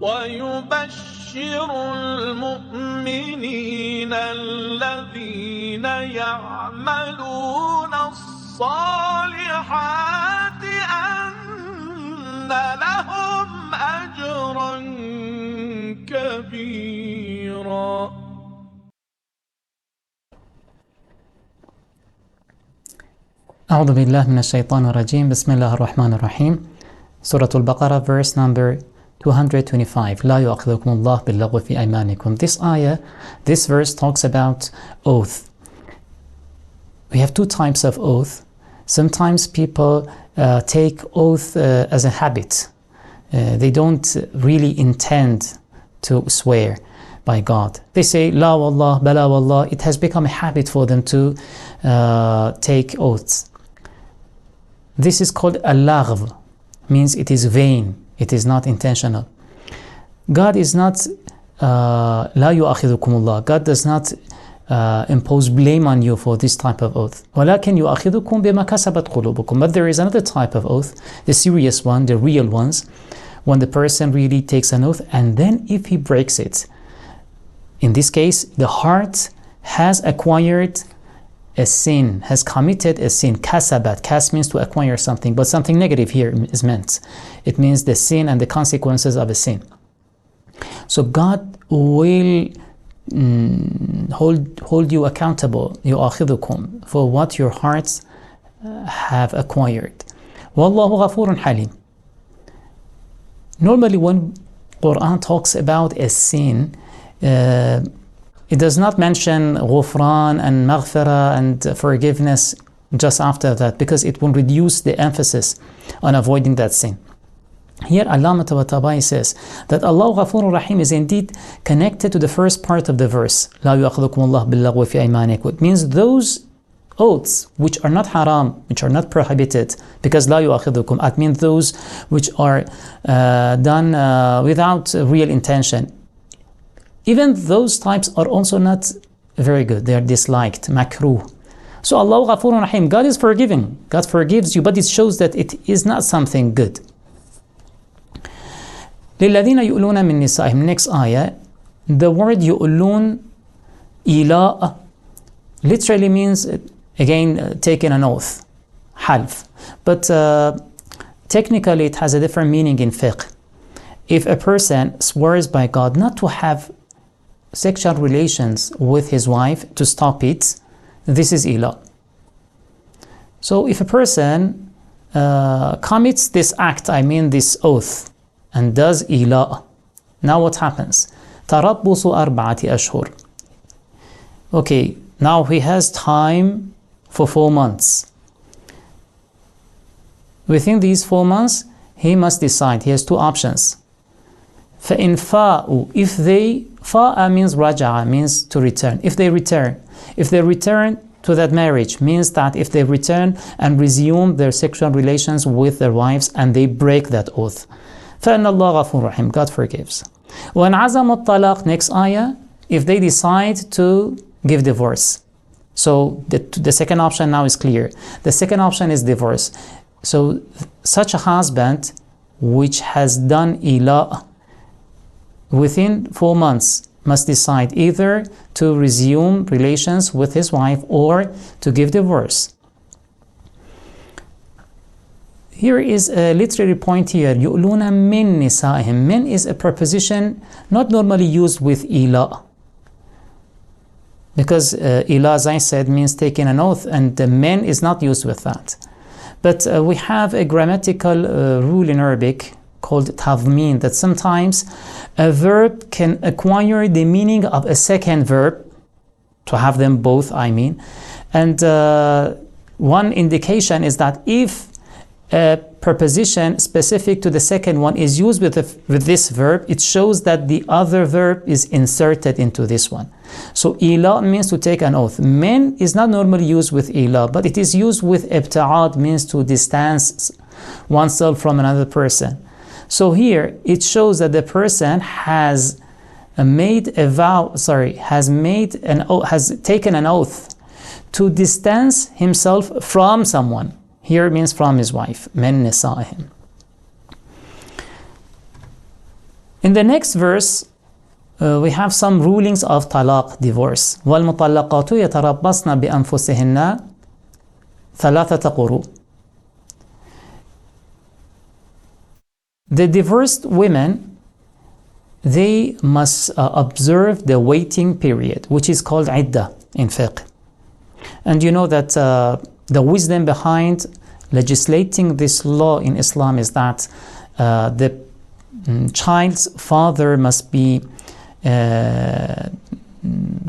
ويبشر المؤمنين الذين يعملون الصالحات أن لهم أجرا كبيرا. أعوذ بالله من الشيطان الرجيم. بسم الله الرحمن الرحيم. Sura Al Baqara, verse number 225. لا يؤاخذكم الله باللغو في أيمانكم. This verse talks about oath. We have two types of oath. Sometimes people take oath as a habit. They don't really intend to swear by God. They say La wallah, bala wallah. It has become a habit for them to take oaths. This is called al-laghw, means it is vain, it is not intentional. God is not La yu'akhidhukumullah. God does not impose blame on you for this type of oath. وَلَكِنْ يُؤَخِذُكُمْ بِمَا كَسَبَتْ قُلُوبُكُمْ. But there is another type of oath, the serious one, the real ones, when the person really takes an oath and then if he breaks it, in this case, the heart has acquired a sin, has committed a sin. Kasabat. Kas means to acquire something, but something negative here is meant. It means the sin and the consequences of a sin. So God will hold you accountable, yu'akhidhukum, for what your hearts have acquired. Wallahu ghafurun halim. Normally when Quran talks about a sin, it does not mention ghufran and maghfirah and forgiveness just after that, because it will reduce the emphasis on avoiding that sin. Here Allama Tabatabai says that Allah Ghafurur Rahim is indeed connected to the first part of the verse. La yu'akhidhukum Allah bil-laghwi fi aymanikum. It means those oaths which are not haram, which are not prohibited, because la yu'akhidhukum, it means those which are done without real intention. Even those types are also not very good. They are disliked, makruh. So Allah Ghafurun Rahim, God is forgiving. God forgives you, but it shows that it is not something good. لِلَّذِينَ يُؤْلُونَ مِن نِسَائِهِمْ. Next ayah, the word يُؤْلُون, إِلَاء, literally means, again, taking an oath, half. But technically it has a different meaning in fiqh. If a person swears by God not to have sexual relations with his wife, to stop it, this is ila. So if a person commits this act, this oath, and does ila, now what happens? تَرَبُّصُ أَرْبَعَةِ أَشْهُرٍ. Okay, now he has time for 4 months. Within these 4 months, he must decide. He has two options. فَإِنْ فَاءُوا. If they, فَاء means raja'a, means to return. If they return to that marriage, means that if they return and resume their sexual relations with their wives and they break that oath, فَإِنَّ اللَّهَ غَفُورٌ رَحِيمٌ. God forgives. وَإِنْ عَزَمُوا الطَّلَاقِ. Next ayah, if they decide to give divorce. So the second option now is clear. The second option is divorce. So such a husband which has done ila within 4 months must decide either to resume relations with his wife or to give divorce. Here is a literary point here. يُؤْلُونَ مِن نِسَائِهِمْ. Min is a preposition not normally used with ila. Because ila, as I said, means taking an oath, and the men is not used with that. But we have a grammatical rule in Arabic called tadmin, that sometimes a verb can acquire the meaning of a second verb, to have them both, and one indication is that if a preposition specific to the second one is used with this verb, it shows that the other verb is inserted into this one. So ila means to take an oath. Min is not normally used with ila, but it is used with ibta'ad, means to distance oneself from another person. So here it shows that the person has made a vow, has taken an oath to distance himself from someone. Here means from his wife, min nisa'ihim. In the next verse, we have some rulings of talaq, divorce. وَالْمُطَلَّقَاتُ يَتَرَبَّصْنَ بِأَنفُسِهِنَّ ثَلَاثَةَ قُرُوءٍ. The divorced women, they must observe the waiting period, which is called iddah in fiqh. And you know that the wisdom behind legislating this law in Islam is that the child's father must be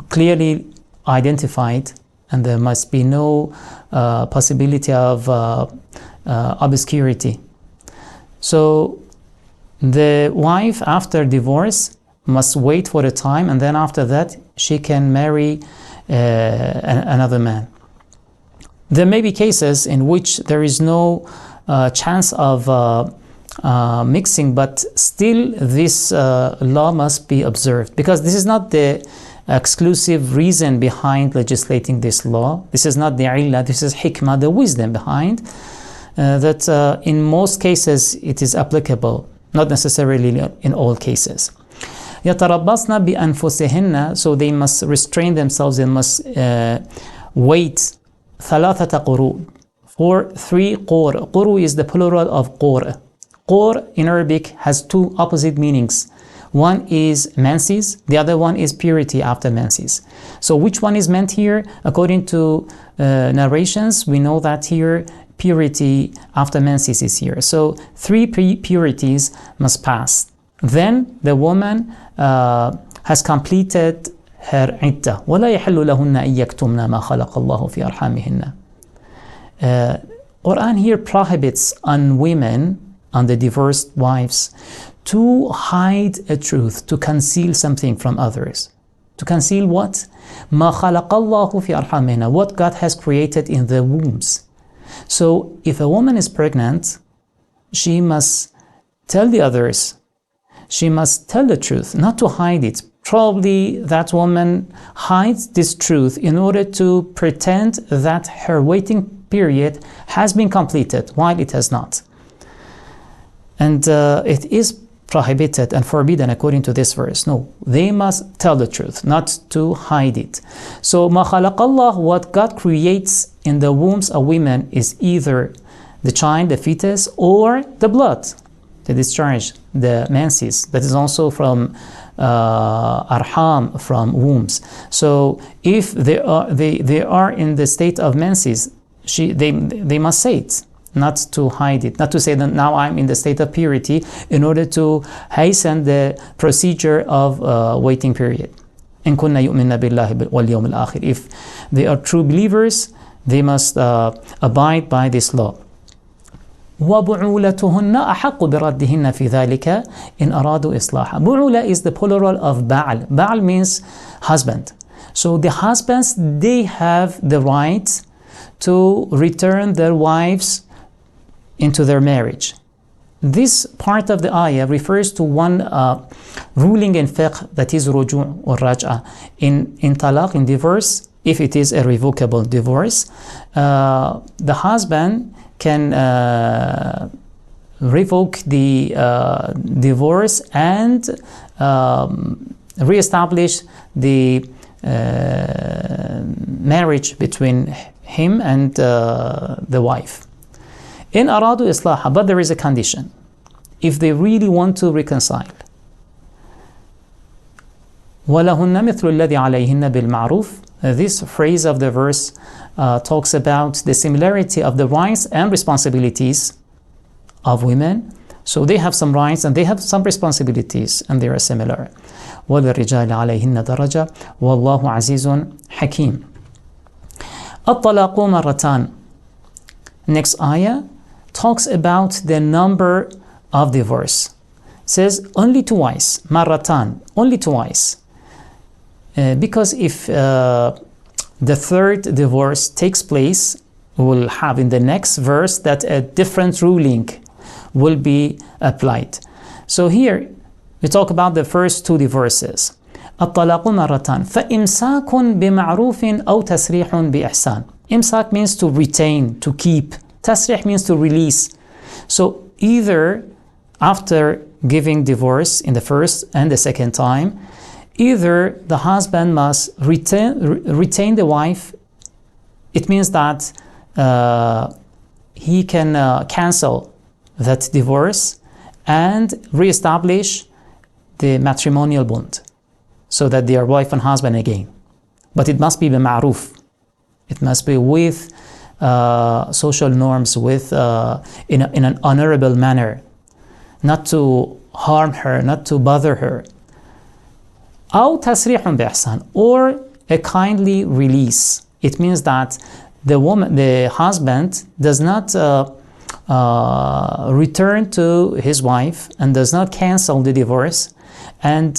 clearly identified, and there must be no possibility of obscurity. So the wife, after divorce, must wait for a time, and then after that she can marry another man. There may be cases in which there is no chance of mixing, but still this law must be observed, because this is not the exclusive reason behind legislating this law. This is not the illah, this is hikmah, the wisdom behind that in most cases it is applicable, not necessarily in all cases. يَتَرَبَّصْنَ بِأَنفُسِهِنَّ, so they must restrain themselves, they must wait ثَلَاثَةَ قُرُوءٍ, for 3 qur. Quru is the plural of qur. Qur in Arabic has 2 opposite meanings. One is menses, the other one is purity after menses. So which one is meant here? According to narrations, we know that here purity after menses is here. So 3 purities must pass. Then the woman has completed her iddah. وَلَا يَحِلُّ لَهُنَّ أَن يَكْتُمْنَ مَا خَلَقَ اللَّهُ فِي أَرْحَامِهِنَّ. Quran here prohibits on women, on the divorced wives, to hide a truth, to conceal something from others. To conceal what? مَا خَلَقَ اللَّهُ فِي أَرْحَامِهِنَّ, what God has created in the wombs. So if a woman is pregnant, she must tell the others, she must tell the truth, not to hide it. Probably that woman hides this truth in order to pretend that her waiting period has been completed, while it has not. And it is prohibited and forbidden according to this verse. No, they must tell the truth, not to hide it. So مَا خَلَقَ اللَّهُ, what God creates in the wombs of women is either the child, the fetus, or the blood, the discharge, the menses. That is also from arham, from wombs. So if they are in the state of menses, they must say it, not to hide it, not to say that now I'm in the state of purity, in order to hasten the procedure of waiting period. إِن كُنَّ يُؤْمِنَّ بِاللَّهِ وَالْيَوْمِ الْآخِرِ. If they are true believers, they must abide by this law. وَبُعُولَتُهُنَّ أَحَقُّ بِرَدِّهِنَّ فِي ذَلِكَ إِنْ أَرَادُوا إِصْلَاحًا. Bu'ula is the plural of Ba'al. Ba'al means husband. So the husbands, they have the right to return their wives into their marriage. This part of the ayah refers to one ruling in fiqh, that is ruju' or raj'a. In talaq, in divorce, if it is a revocable divorce, the husband can revoke the divorce and re-establish the marriage between him and the wife. In aradu islaha, but there is a condition. If they really want to reconcile, وَلَهُنَّ مِثْلُ الَّذِي عَلَيْهِنَّ بِالْمَعْرُوفِ. This phrase of the verse talks about the similarity of the rights and responsibilities of women. So they have some rights and they have some responsibilities, and they are similar. وَلِلرِّجَالِ عَلَيْهِنَّ دَرَجَةٌ وَاللَّهُ عَزِيزٌ حَكِيمٌ. الطَّلَاقُ مَرَّتَانِ. Next ayah talks about the number of divorce. It says only twice, marratan, only twice. Because if the third divorce takes place, we will have in the next verse that a different ruling will be applied. So here we talk about the first 2 divorces. الطلاق مرتان فإمساك بمعروف أو تسريح بإحسان. Imsak means to retain, to keep. Tasrih means to release. So either after giving divorce in the first and the second time, either the husband must retain the wife. It means that he can cancel that divorce and reestablish the matrimonial bond so that they are wife and husband again. But it must be bima'ruf. It must be with social norms, with in an honorable manner, not to harm her, not to bother her. أو تسريح بإحسان, or a kindly release. It means that the husband does not return to his wife and does not cancel the divorce and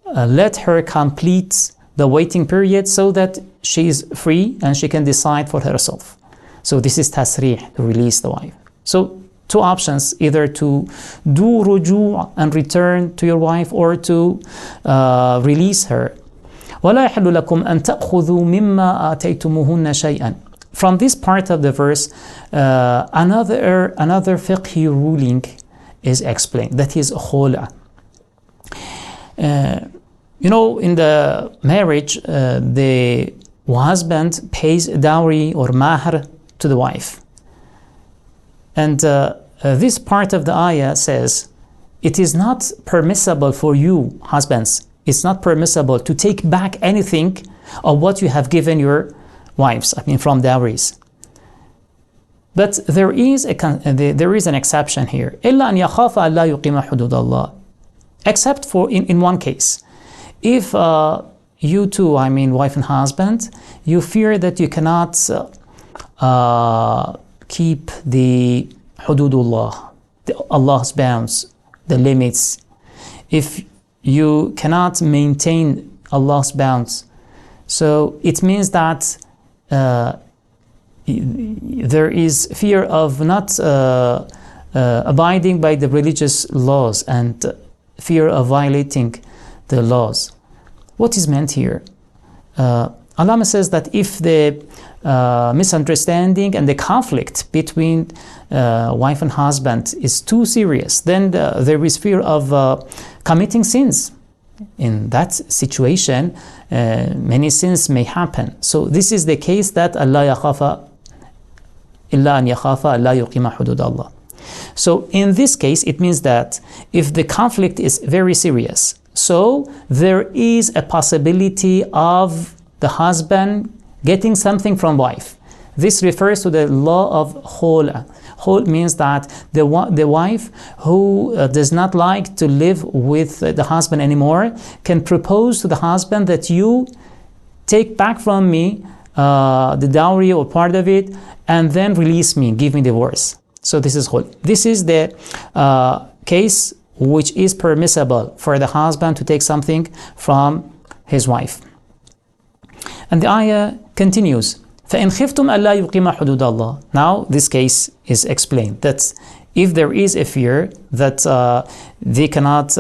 let her complete the waiting period so that she is free and she can decide for herself. So this is tasrih, to release the wife. So two options, either to do ruju' and return to your wife, or to release her. وَلَا يَحِلُّ لَكُمْ أَن تَأْخُذُوا مِمَّا آتَيْتُمُوهُنَّ شَيْئًا. From this part of the verse, another fiqhi ruling is explained, that is khula. In the marriage, the husband pays dowry or mahr to the wife. And this part of the ayah says, it is not permissible for you, husbands, it's not permissible to take back anything of what you have given your wives, from dowries. But there is an exception here. إِلَّا أَنْ يَخَافَ أَلَّا يُقِيمَ حُدُودَ اللَّهِ. Except for in one case. If you two, wife and husband, you fear that you cannot keep the hududullah, Allah's bounds, the limits. If you cannot maintain Allah's bounds, so it means that there is fear of not abiding by the religious laws and fear of violating the laws. What is meant here? Allah says that if the misunderstanding and the conflict between wife and husband is too serious, then there is fear of committing sins. In that situation, many sins may happen. So this is the case that Allah yakhafa illa an yakhafa alla yuqima hudud Allah. So in this case, it means that if the conflict is very serious, so there is a possibility of the husband getting something from wife. This refers to the law of khul. Khul means that the wife who does not like to live with the husband anymore can propose to the husband that you take back from me the dowry or part of it, and then release me, give me divorce. So this is khul. This is the case which is permissible for the husband to take something from his wife. And the ayah continues, فَإِنْ خِفْتُمْ أَلَّا يُقِيمَ حُدُودَ اللَّهِ. Now this case is explained, that if there is a fear that they cannot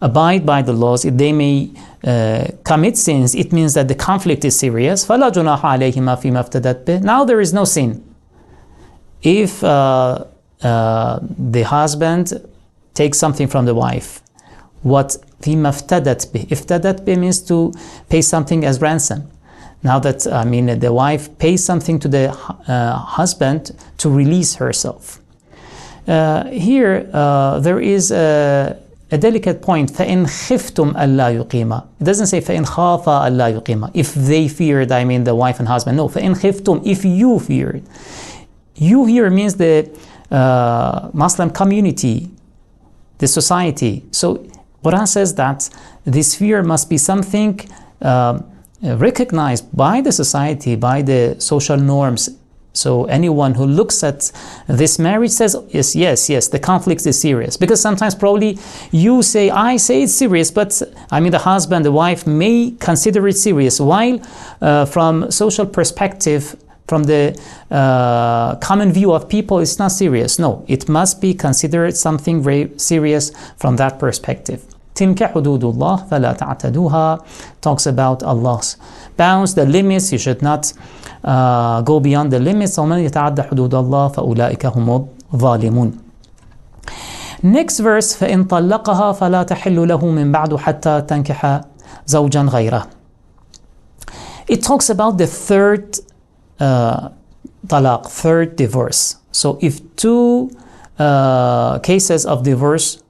abide by the laws, if they may commit sins, it means that the conflict is serious. فَلَا جُنَاحَ عَلَيْهِمَا فِي مَا افْتَدَتْ بِهِ. Now there is no sin. If the husband takes something from the wife, what فِي مَا افْتَدَتْ بِهِ. Iftadat bih means to pay something as ransom. Now that, the wife pays something to the husband to release herself. Here, there is a delicate point. فَإِنْ خِفْتُمْ أَلَّا يُقِيمَ. It doesn't say فَإِنْ خَافَ أَلَّا يُقِيمَ. If they feared, the wife and husband. No, فَإِنْ خِفْتُمْ. If you feared. You here means the Muslim community, the society. So Quran says that this fear must be something recognized by the society, by the social norms. So anyone who looks at this marriage says, yes, the conflict is serious. Because sometimes probably I say it's serious, but the husband, the wife may consider it serious, while from social perspective, from the common view of people, it's not serious. No, it must be considered something very serious from that perspective. تِلْكَ حُدُودُ اللَّهِ فَلَا تَعْتَدُوهَا talks about Allah's bounds, the limits. You should not go beyond the limits. وَمَنْ يَتَعَدَّ حُدُودَ اللَّهِ فَأُولَٰئِكَ هُمُ الظَّالِمُونَ. Next verse, فَإِن طَلَّقَهَا فَلَا تَحِلُّ لَهُ مِن بَعْدُ حَتَّى تَنْكِحَ زَوْجًا غَيْرَهُ. It talks about the third talaq, third divorce. So if two cases of divorce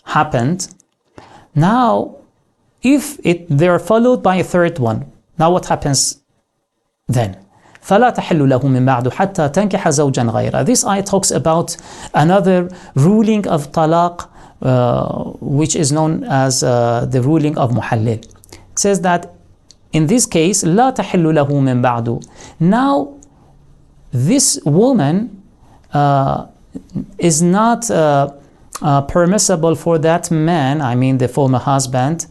happened, now if they're followed by a third one, now what happens then? فَلَا تَحِلُّ لَهُ مِن بَعْدُ حَتَّى تَنْكِحَ زَوْجًا غَيْرَهُ. This ayah talks about another ruling of talaq, which is known as the ruling of muhallil. It says that in this case, لا تحل له من بعد. Now, this woman is not permissible for that man, I mean the former husband,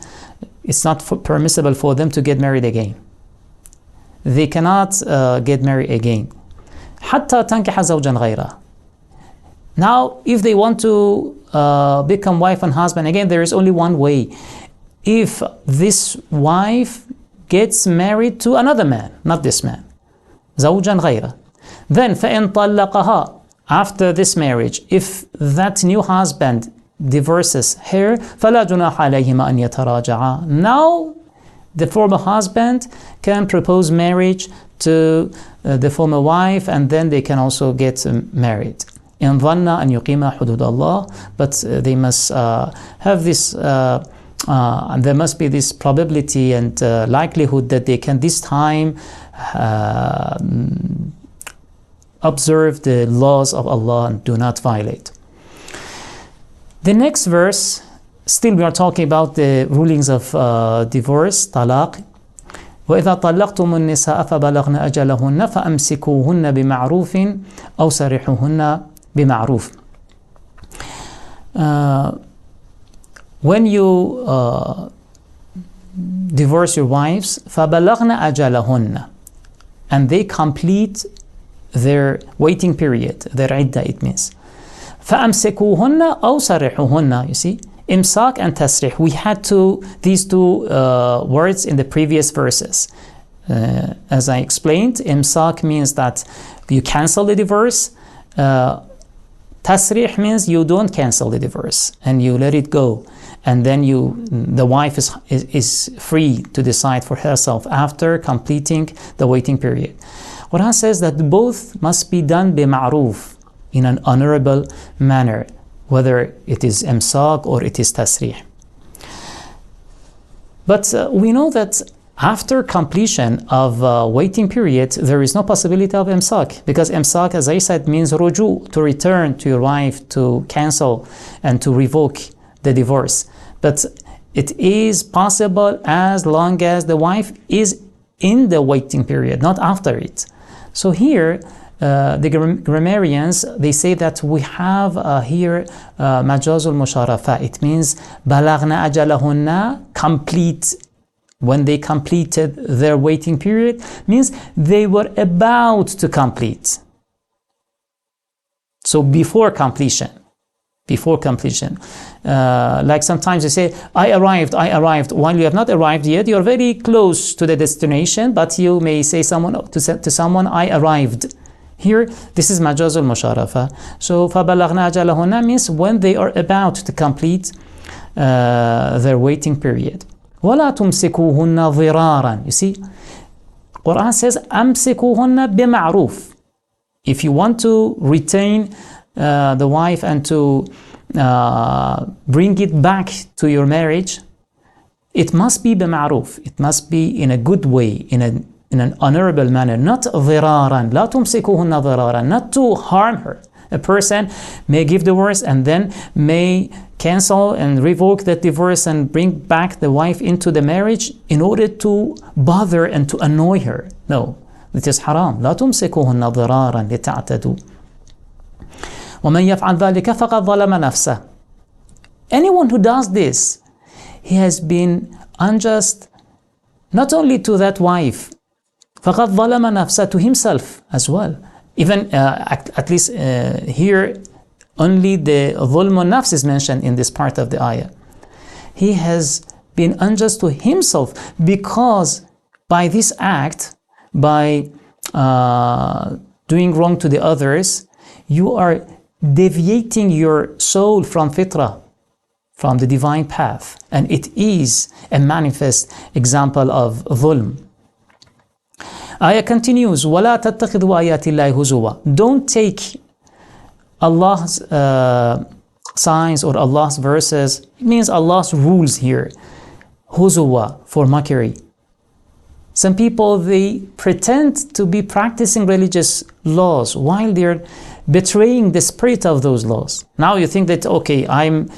it's not permissible for them to get married again. They cannot get married again. حتى تنكح زوجا غيره. Now, if they want to become wife and husband again, there is only one way. If this wife gets married to another man, not this man, زوجا غيره. Then فإن طلقها, after this marriage, if that new husband divorces her, فلا جناح عليهما أن يتراجعا. Now the former husband can propose marriage to the former wife, and then they can also get married. إن ظن أن يقيما حدود الله, but they must have this there must be this probability and likelihood that they can this time observe the laws of Allah and do not violate. The next verse, still we are talking about the rulings of divorce, talaq. وَإِذَا طَلَّقْتُمُ النِّسَاءَ فَبَلَغْنَ أَجَلَهُنَّ فَأَمْسِكُوهُنَّ بِمَعْرُوفٍ أَوْ سَرِحُوهُنَّ بِمَعْرُوفٍ. When you divorce your wives, فَبَلَغْنَ أَجَلَهُنَّ, and they complete their waiting period, their iddah it means. فَأَمْسِكُوهُنَّ أَوْ سَرِحُوهُنَّ. You see, imsak and tasrih. We had these two words in the previous verses. As I explained, imsak means that you cancel the divorce. Tasrih means you don't cancel the divorce and you let it go. And then the wife is free to decide for herself after completing the waiting period. Quran says that both must be done bima'roof, in an honorable manner, whether it is imsak or it is tasrih. But we know that after completion of waiting period, there is no possibility of imsak, because imsak, as I said, means ruju, to return to your wife, to cancel and to revoke the divorce. But it is possible as long as the wife is in the waiting period, not after it. So here, the grammarians, they say that we have here majazul musharafa. It means balagna ajalahunna, complete. When they completed their waiting period, means they were about to complete. So before completion. Like sometimes you say, I arrived. While you have not arrived yet, you're very close to the destination, but you may say to someone, I arrived. Here, this is majazul musharafa. So فَبَلَغْنَا أَجَلَهُنَّ means when they are about to complete their waiting period. وَلَا تُمْسِكُوهُنَّ ضِرَارًا. You see, Quran says, أَمْسِكُوهُنَّ بِمَعْرُوفٍ. If you want to retain the wife and to bring it back to your marriage, it must be bima'ruf. It must be in a good way, in an honorable manner, not ضِرَارًا. لَا تُمْسِكُوهُنَّ ضِرَارًا. Not to harm her. A person may give divorce and then may cancel and revoke that divorce and bring back the wife into the marriage in order to bother and to annoy her. No, it is haram. لا تمسكوهن ضرارا لتعتدوا. ومن يفعل ذلك فقد ظلم نفسه. Anyone who does this, he has been unjust not only to that wife, فقد ظلم نفسه, to himself as well. Even at least here, only the ظلم النفس is mentioned in this part of the ayah. He has been unjust to himself, because by this act, by doing wrong to the others, you are deviating your soul from fitrah, from the divine path, and it is a manifest example of dhulm. Ayah continues, وَلَا تَتَّخِذُوا آيَاتِ اللَّهِ هُزُوًا. Don't take Allah's signs or Allah's verses, it means Allah's rules here, huzuwa, for mockery. Some people, they pretend to be practicing religious laws while they're betraying the spirit of those laws. Now you think that, okay, I'm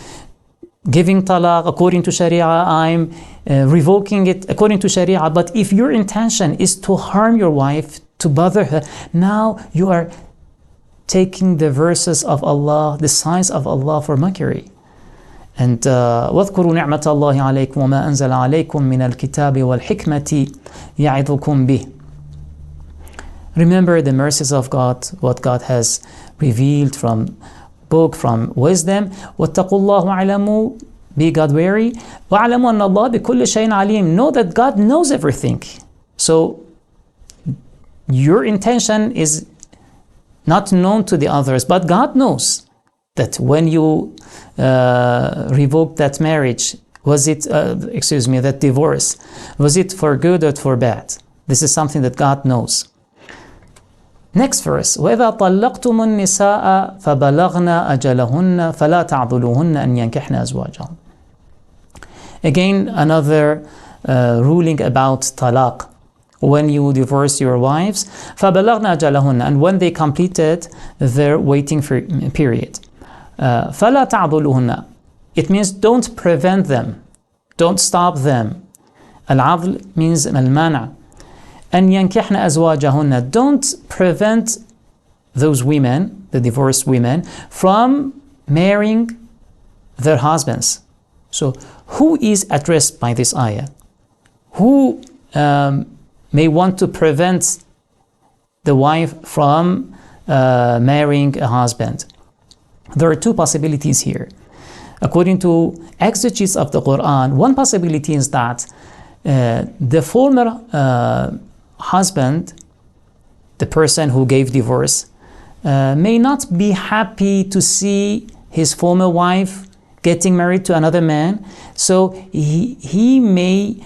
giving talaq according to Sharia, I'm revoking it according to Sharia, but if your intention is to harm your wife, to bother her, now you are taking the verses of Allah, the signs of Allah for mockery. And وَاذْكُرُوا نِعْمَةَ اللَّهِ عَلَيْكُمْ وَمَا أَنزَلَ عَلَيْكُمْ مِنَ الْكِتَابِ وَالْحِكْمَةِ يَعِظُكُمْ بِهِ. Remember the mercies of God, what God has revealed from book, from wisdom. وَاتَّقُوا اللَّهُ وَاعْلَمُوا, be God wary. وَاعْلَمُوا أَنَّ اللَّهَ بِكُلِّ شَيْءٍ عَلِيمٌ. Know that God knows everything. So your intention is not known to the others, but God knows that when you revoked that marriage, was it, that divorce, was it for good or for bad? This is something that God knows. Next verse, وَإِذَا طَلَّقْتُمُ النِّسَاءَ فَبَلَغْنَ أَجَلَهُنَّ فَلَا تَعْضُلُوهُنَّ أَنْ يَنْكِحْنَ أَزْوَاجَهُنَّ. Again, another ruling about talaq. When you divorce your wives, فَبَلَغْنَ أَجَلَهُنَّ, and when they completed their waiting period. فَلَا تَعْضُلُهُنَّ, it means don't prevent them, don't stop them. Al-'adl means al-mana'. أَنْ يَنْكِحْنَ أَزْوَاجَهُنَّ, don't prevent those women, the divorced women, from marrying their husbands. So who is addressed by this ayah? Who may want to prevent the wife from marrying a husband? There are two possibilities here. According to exegetes of the Quran, one possibility is that the former husband, the person who gave divorce, may not be happy to see his former wife getting married to another man, so he may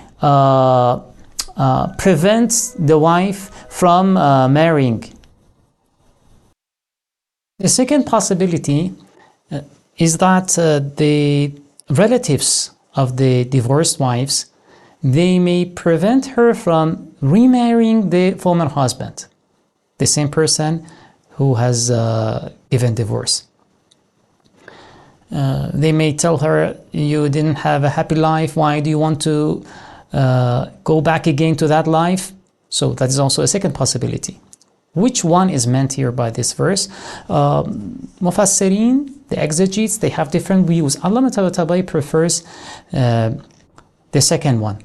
prevent the wife from marrying. The second possibility is that the relatives of the divorced wives, they may prevent her from remarrying the former husband, the same person who has given divorce. They may tell her, you didn't have a happy life, why do you want to go back again to that life? So that is also a second possibility. Which one is meant here by this verse? Mufassirin, the exegetes, they have different views. Allama Tabatabai prefers the second one.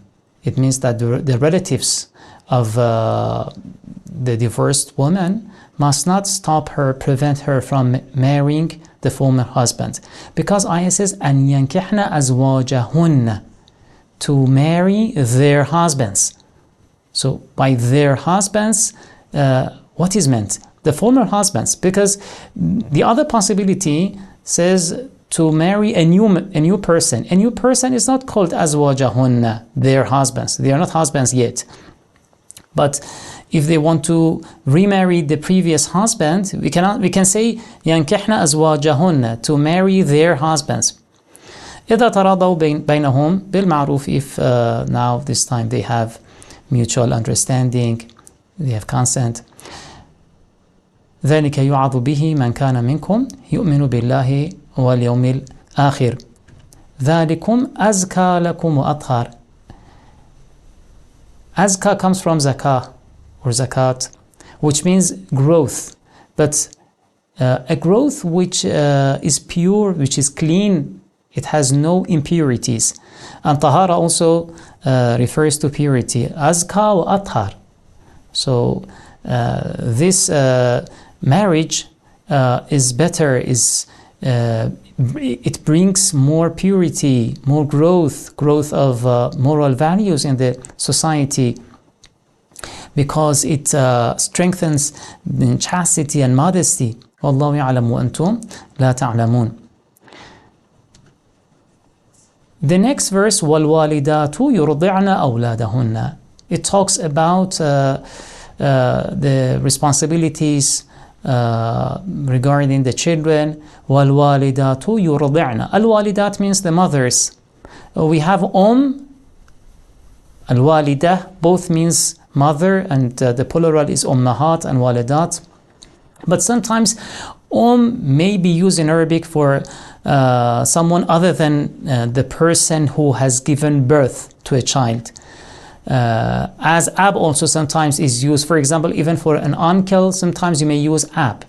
It means that the relatives of the divorced woman must not stop her, prevent her from marrying the former husband. Because ayah says, أَنْ يَنْكِحْنَ أَزْوَاجَهُنَّ, to marry their husbands. So by their husbands, what is meant? The former husbands, because the other possibility says to marry a new person. A new person is not called azwajahunna, their husbands. They are not husbands yet. But if they want to remarry the previous husband, we can say yankihna azwajahunna, to marry their husbands. إذا تراضوا بينهم بالمعروف, if now this time they have mutual understanding, they have consent. ذلك يُعَظُ بِهِ مَنْ كَانَ مِنْكُمْ يُؤْمِنُ بِاللَّهِ وَالْيَوْمِ الْآخِرِ ذَلِكُمْ أَزْكَى لَكُمْ وَأَطْهَرُ. Azka comes from zakah or zakat, which means growth, but a growth which is pure, which is clean, it has no impurities. And tahara also refers to purity. Azka wa athar. So this marriage is better, it brings more purity, more growth of moral values in the society. because it strengthens chastity and modesty. وَاللَّهُ يَعْلَمُ وَأَنْتُمْ لَا تَعْلَمُونَ. The next verse, وَالْوَالِدَاتُ يُرْضِعْنَ أَوْلَادَهُنَّ. It talks about the responsibilities regarding the children. وَالْوَالِدَاتُ يُرْضِعْنَ. Al-walidat means the mothers. We have al-walidah, both means mother, and the plural is ummahat and walidat. But sometimes may be used in Arabic for someone other than the person who has given birth to a child. As ab also sometimes is used, for example, even for an uncle, sometimes you may use ab.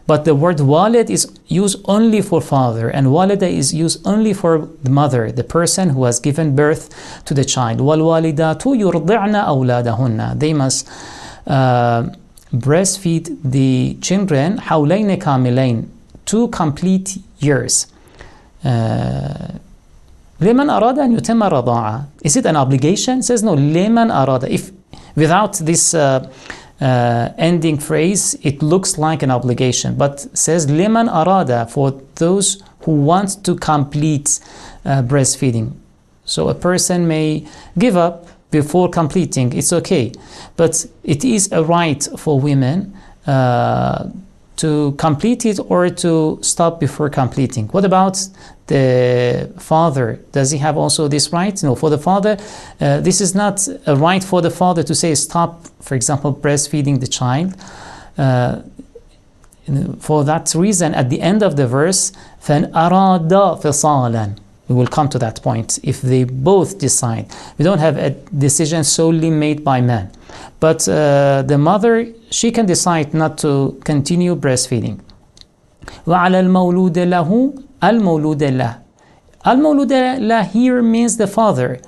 But the word walid is used only for father, and walida is used only for the mother, the person who has given birth to the child. وَالْوَالِدَاتُ يُرْضِعْنَ أَوْلَادَهُنَّ. They must breastfeed the children حَوْلَيْنِ كَامِلَيْنِ, 2 complete years. لمن أراد أن يتم الرضاعة. Is it an obligation? It says no. لمن أراد. If without this ending phrase, it looks like an obligation, but says لمن أراد, for those who want to complete breastfeeding. So a person may give up before completing. It's okay, but it is a right for women to complete it or to stop before completing. What about the father? Does he have also this right? No, for the father, this is not a right for the father to say stop, for example, breastfeeding the child. For that reason, at the end of the verse, فَإِنْ أَرَادَ فِصَالًا. We will come to that point. If they both decide, we don't have a decision solely made by man, but the mother, she can decide not to continue breastfeeding. وَعَلَى الْمَوْلُودِ لَهُ الْمَوْلُودِ لَهُ. Al-Mawlud lah here means the father,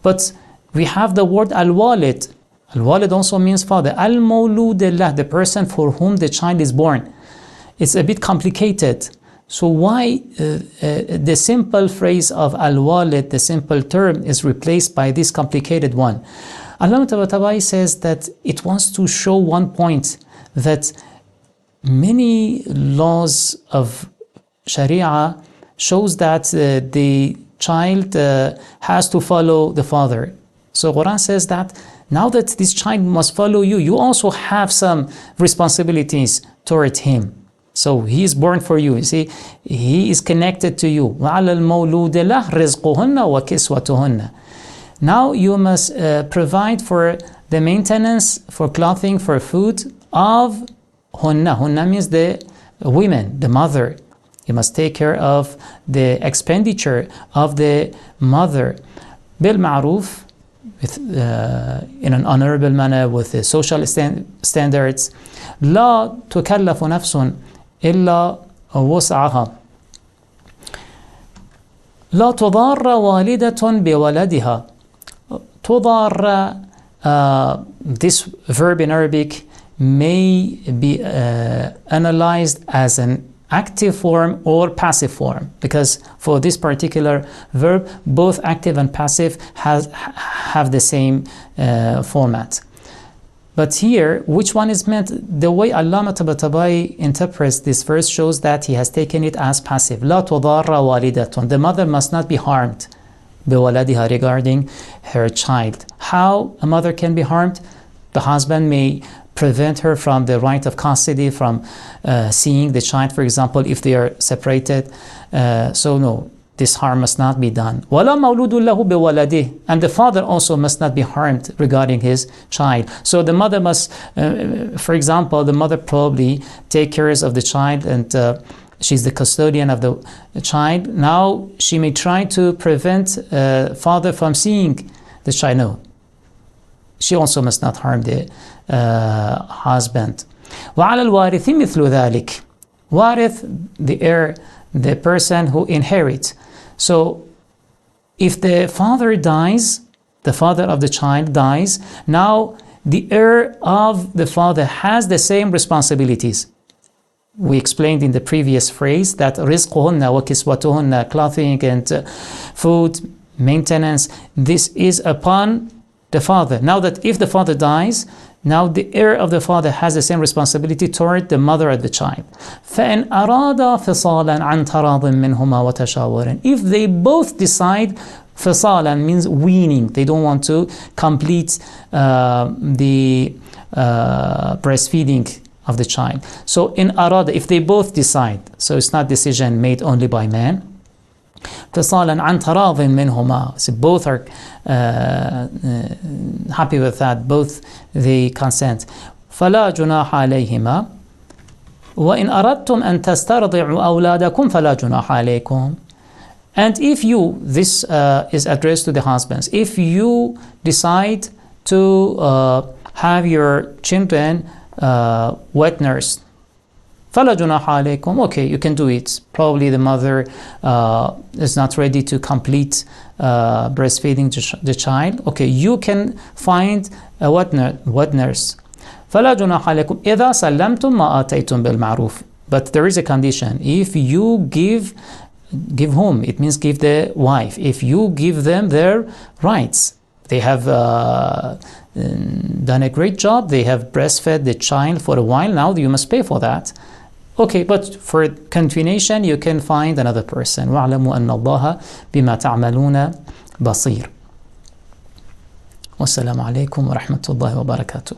but we have the word al-walid. Al-walid also means father. Al-Mawlud lah, the person for whom the child is born. It's a bit complicated. So why the simple phrase of al-walid, the simple term, is replaced by this complicated one? Allama Tabatabai says that it wants to show one point, that many laws of Sharia shows that the child has to follow the father. So Quran says that now that this child must follow you, you also have some responsibilities toward him. So he is born for you. You see, he is connected to you. وَعَلَى الْمَوْلُودِ لَهُ رِزْقُهُنَّ وَكِسْوَتُهُنَّ. Now you must provide for the maintenance, for clothing, for food of hunna. Hunna means the women, the mother. You must take care of the expenditure of the mother. بِالْمَعْرُوفِ, in an honorable manner, with the social standards. لا تكلف نفس إلا وسعها. لا تضار والدة بولدها. تضار, this verb in Arabic may be analyzed as an active form or passive form, because for this particular verb, both active and passive have the same format. But here, which one is meant? The way Allama Tabatabai interprets this verse shows that he has taken it as passive. لا تضار والدة. The mother must not be harmed بولدها, regarding her child. How a mother can be harmed? The husband may prevent her from the right of custody, from seeing the child, for example, if they are separated. So no, this harm must not be done. وَلَا مَوْلُودٌ لَهُ بِوَلَدِهِ. And the father also must not be harmed regarding his child. So the mother must, for example, the mother probably take care of the child, and she's the custodian of the child. Now she may try to prevent father from seeing the child. No, she also must not harm the husband. وَعَلَى الْوَارِثِ مِثْلُ ذَلِكَ. Warith, the heir, the person who inherits. So if the father dies, the father of the child dies, now the heir of the father has the same responsibilities. We explained in the previous phrase that رِزْقُهُنَّ وَكِسْوَتُهُنَّ, clothing and food, maintenance, this is upon the father. Now that if the father dies, Now the heir of the father has the same responsibility toward the mother of the child. فَإِنْ أَرَادَ فِصَالًا عَنْ تَرَاضٍ مِّنْهُمَا وَتَشَاوُرٍ. If they both decide, فِصَالًا means weaning, they don't want to complete the breastfeeding of the child. So in arada, if they both decide, so it's not decision made only by man. فصالا عن تراض منهما, so both are happy with that, both they consent. فلا جناح عليهما وإن أردتم أن تسترضعوا أولادكم فلا جناح عليكم. And if you, this is addressed to the husbands, if you decide to have your children wet nursed, فَلَا جُنَاحَ عَلَيْكُمْ, okay, you can do it. Probably the mother is not ready to complete breastfeeding the child. Okay, you can find a wet nurse. فَلَا جُنَاحَ عَلَيْكُمْ إِذَا سَلَّمْتُمْ مَا آتَيْتُمْ بِالْمَعْرُوفِ. But there is a condition. If you give whom? It means give the wife. If you give them their rights, they have done a great job, they have breastfed the child for a while, now you must pay for that. Okay, but for continuation, you can find another person. وَاعْلَمُوا أَنَّ اللَّهَ بِمَا تَعْمَلُونَ بَصِيرٌ. وَالسَّلَامُ عَلَيْكُمْ وَرَحْمَةُ اللَّهِ وَبَرَكَاتُهُ.